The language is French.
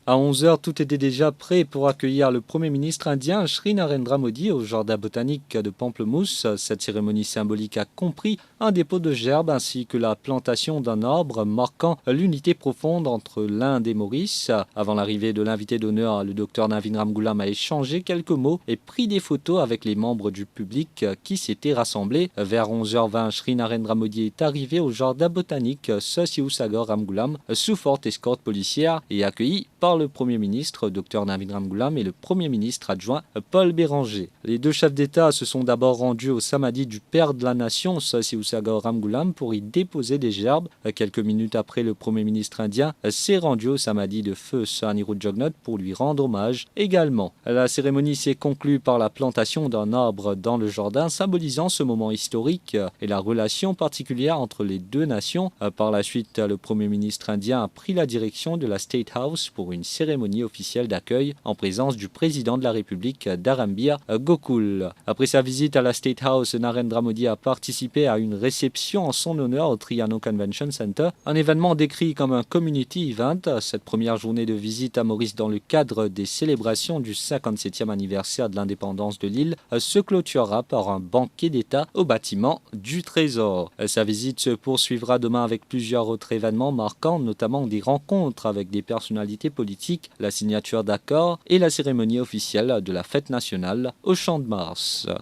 À 11 heures, tout était déjà prêt pour accueillir le Premier ministre indien Shri Narendra Modi au jardin botanique de Pamplemousse. Cette cérémonie symbolique a compris un dépôt de gerbes ainsi que la plantation d'un arbre marquant l'unité profonde entre l'Inde et Maurice. Avant l'arrivée de l'invité d'honneur, le docteur Navin Ramgoolam a échangé quelques mots et pris des photos avec les membres du public qui s'étaient rassemblés. Vers 11h20, Shri Narendra Modi est arrivé au jardin botanique Sivasagar Ramgoolam sous forte escorte policière et accueilli par le Premier ministre, Dr Navin Ramgoolam, et le Premier ministre adjoint, Paul Béranger. Les deux chefs d'État se sont d'abord rendus au samadhi du père de la nation, Sivasagar Ramgoolam, pour y déposer des gerbes. Quelques minutes après, le Premier ministre indien s'est rendu au samadhi de feu Anirudh Jagnnath pour lui rendre hommage également. La cérémonie s'est conclue par la plantation d'un arbre dans le jardin, symbolisant ce moment historique et la relation particulière entre les deux nations. Par la suite, le Premier ministre indien a pris la direction de la State House pour une cérémonie officielle d'accueil en présence du président de la République d'Arambir, Gokul. Après sa visite à la State House, Narendra Modi a participé à une réception en son honneur au Triano Convention Center, un événement décrit comme un community event. Cette première journée de visite à Maurice dans le cadre des célébrations du 57e anniversaire de l'indépendance de l'île se clôturera par un banquet d'État au bâtiment du Trésor. Sa visite se poursuivra demain avec plusieurs autres événements marquants, notamment des rencontres avec des personnalités politiques, la signature d'accords et la cérémonie officielle de la fête nationale au Champ de Mars.